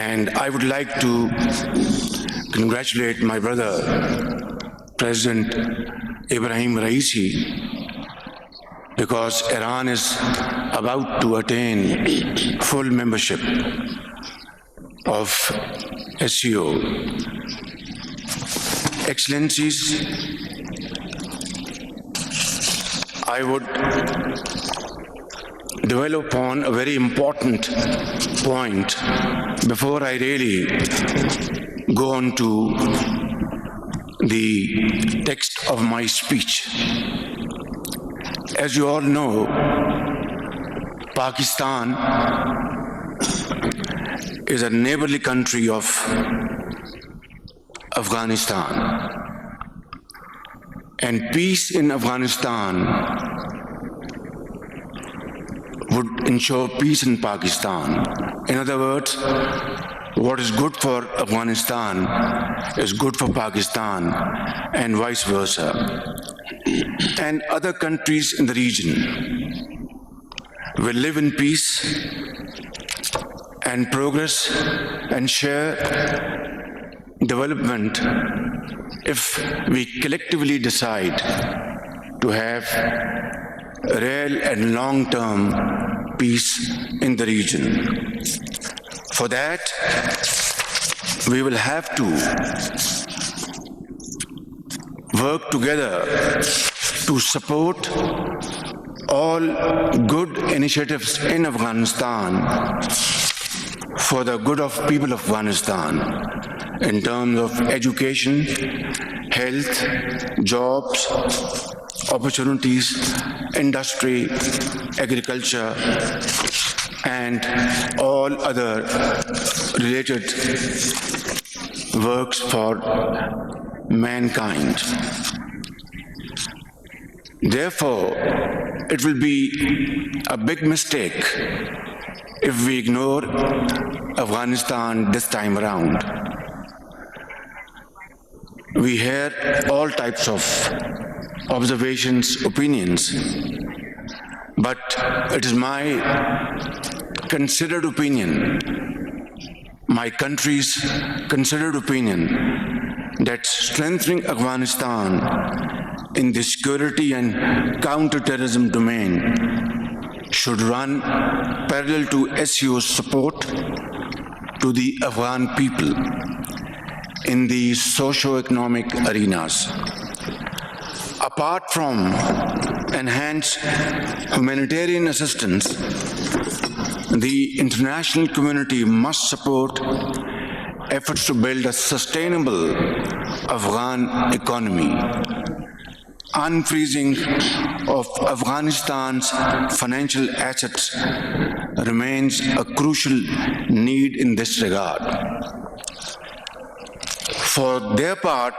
And I would like to congratulate my brother, President Ibrahim Raisi, because Iran is about to attain full membership of SCO. Excellencies, I would dwell upon a very important point before I really go on to the text of my speech. As you all know, Pakistan is a neighborly country of Afghanistan, and peace in Afghanistan would ensure peace in Pakistan. In other words, what is good for Afghanistan is good for Pakistan, and vice versa. And other countries in the region will live in peace and progress and share development if we collectively decide to have real and long-term peace in the region. For that, we will have to work together to support all good initiatives in Afghanistan for the good of people of Afghanistan in terms of education, health, jobs, opportunities, industry, agriculture, and all other related works for mankind. Therefore, it will be a big mistake if we ignore Afghanistan this time around. We hear all types of observations, opinions, but it is my considered opinion, my country's considered opinion, that strengthening Afghanistan in the security and counter-terrorism domain should run parallel to SCO's support to the Afghan people in the socio-economic arenas. Apart from enhanced humanitarian assistance, the international community must support efforts to build a sustainable Afghan economy. Unfreezing of Afghanistan's financial assets remains a crucial need in this regard. For their part,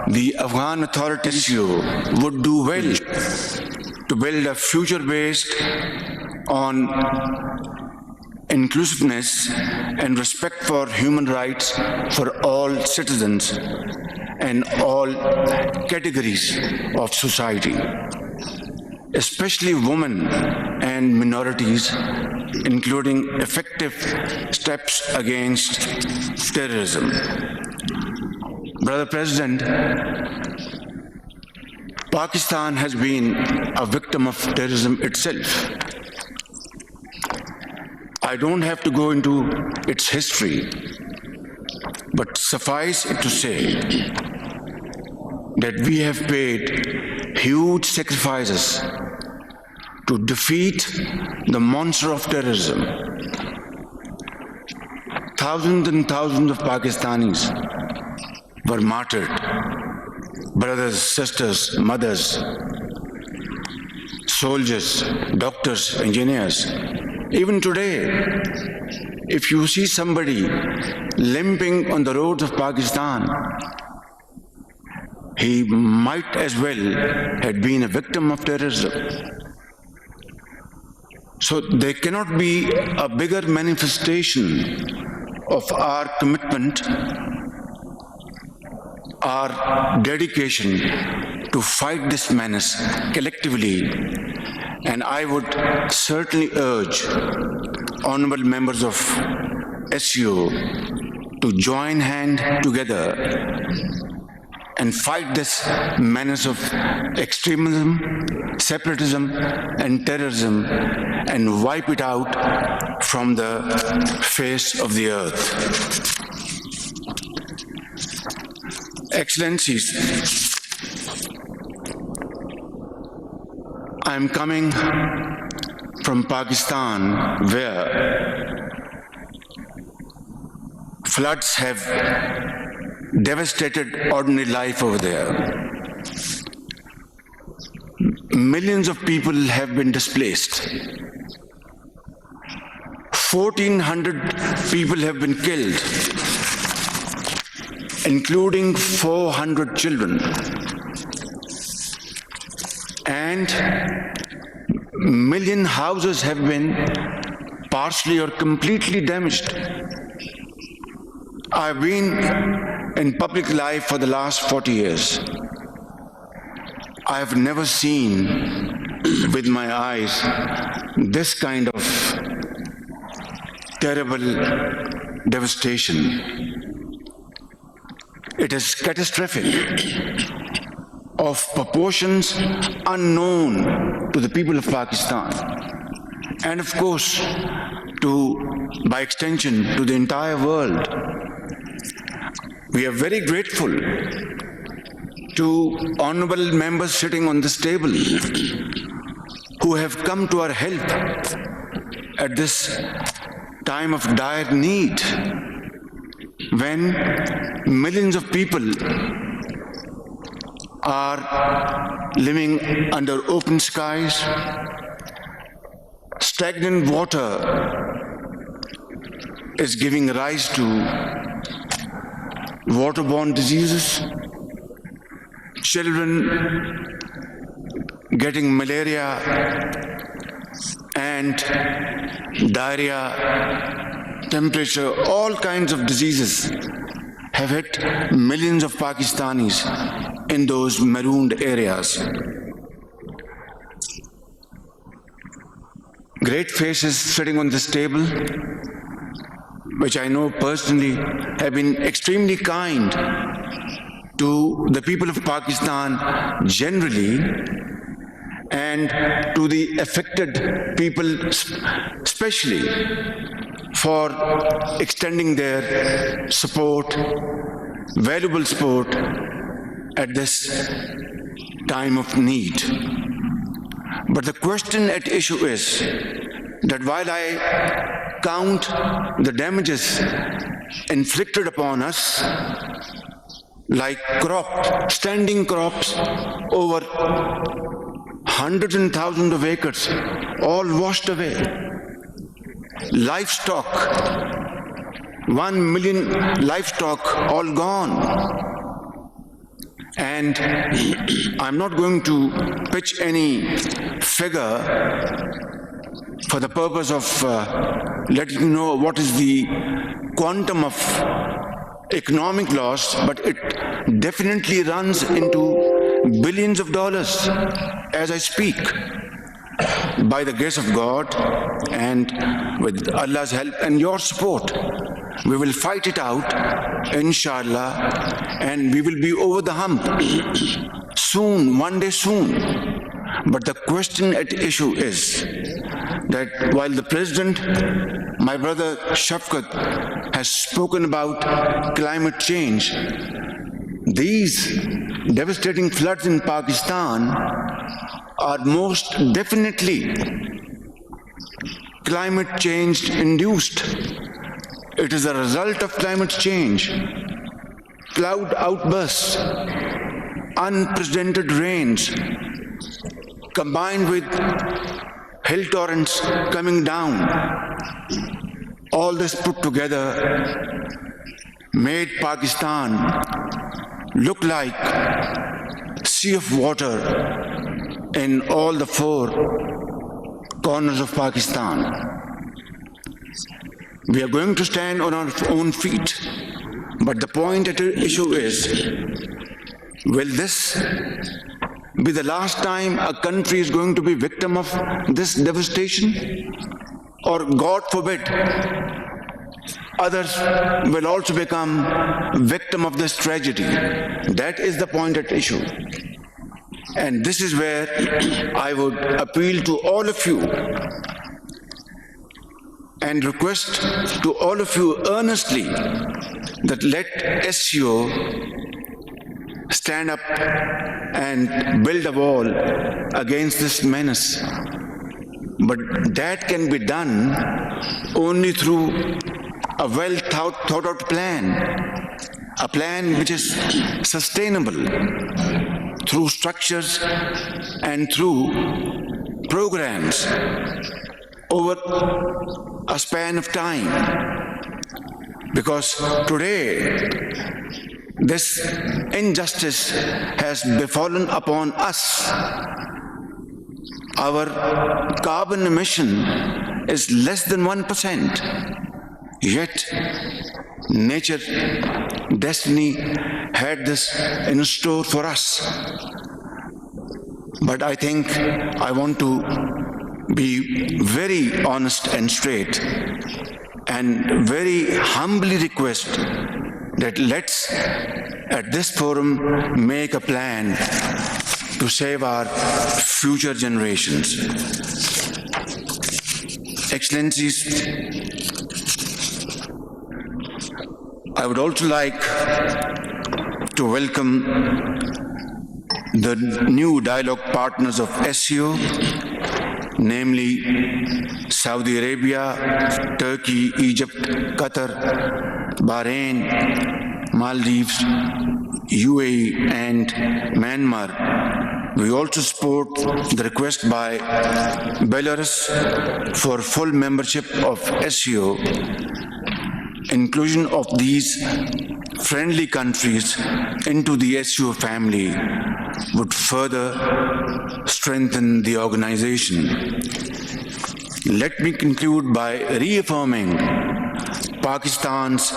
the Afghan authorities would do well to build a future based on inclusiveness and respect for human rights for all citizens and all categories of society, especially women and minorities, including effective steps against terrorism. Brother President, Pakistan has been a victim of terrorism itself. I don't have to go into its history, but suffice it to say that we have paid huge sacrifices to defeat the monster of terrorism. Thousands and thousands of Pakistanis were martyred, brothers, sisters, mothers, soldiers, doctors, engineers. Even today, if you see somebody limping on the roads of Pakistan, he might as well have been a victim of terrorism. So there cannot be a bigger manifestation of our commitment, our dedication to fight this menace collectively. And I would certainly urge honorable members of SCO to join hand together and fight this menace of extremism, separatism, and terrorism and wipe it out from the face of the earth. Excellencies, I am coming from Pakistan, where floods have devastated ordinary life over there. Millions of people have been displaced. 1,400 people have been killed, including 400 children. And million houses have been partially or completely damaged. I've been in public life for the last 40 years. I have never seen with my eyes this kind of terrible devastation. It is catastrophic, of proportions unknown to the people of Pakistan, and of course, by extension, to the entire world. We are very grateful to honorable members sitting on this table who have come to our help at this time of dire need, when millions of people are living under open skies, stagnant water is giving rise to waterborne diseases, children getting malaria and diarrhea, temperature, all kinds of diseases have hit millions of Pakistanis in those marooned areas. Great faces sitting on this table, which I know personally have been extremely kind to the people of Pakistan generally, and to the affected people especially, for extending their support, valuable support at this time of need. But the question at issue is that while I count the damages inflicted upon us, like standing crops over hundreds and thousands of acres, all washed away, livestock, 1 million livestock all gone. And I'm not going to pitch any figure for the purpose of letting you know what is the quantum of economic loss, but it definitely runs into billions of dollars as I speak. By the grace of God and with Allah's help and your support, we will fight it out, inshallah, and we will be over the hump soon, one day soon. But the question at issue is that while the President, my brother Shafqat, has spoken about climate change, these devastating floods in Pakistan are most definitely climate change induced. It is a result of climate change. Cloud outbursts, unprecedented rains, combined with hill torrents coming down, all this put together made Pakistan look like a sea of water in all the 4 corners of Pakistan. We are going to stand on our own feet, but the point at issue is, will this be the last time a country is going to be victim of this devastation? Or God forbid, others will also become victim of this tragedy. That is the point at issue. And this is where I would appeal to all of you and request to all of you earnestly that let SCO stand up and build a wall against this menace. But that can be done only through a well thought out plan, a plan which is sustainable through structures and through programs over a span of time. Because today, this injustice has befallen upon us. Our carbon emission is less than 1%. Yet, nature, destiny had this in store for us. But I think I want to be very honest and straight and very humbly request that let's at this forum make a plan to save our future generations. Excellencies, I would also like to welcome the new dialogue partners of SCO, namely Saudi Arabia, Turkey, Egypt, Qatar, Bahrain, Maldives, UAE, and Myanmar. We also support the request by Belarus for full membership of SCO. Inclusion of these friendly countries into the SCO family would further strengthen the organization. Let me conclude by reaffirming Pakistan's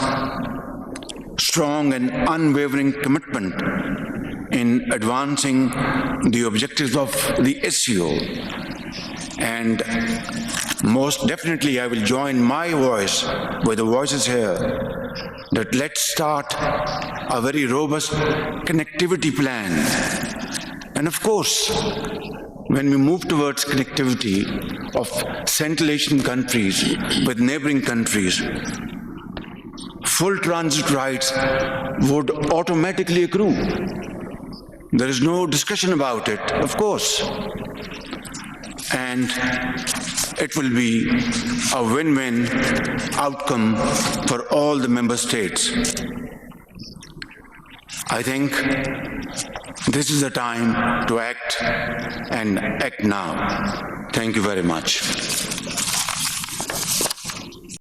strong and unwavering commitment in advancing the objectives of the SCO. And most definitely I will join my voice with the voices here that let's start a very robust connectivity plan. And of course, when we move towards connectivity of Central Asian countries with neighboring countries, full transit rights would automatically accrue. There is no discussion about it, of course. And it will be a win-win outcome for all the member states. I think this is the time to act and act now. Thank you very much.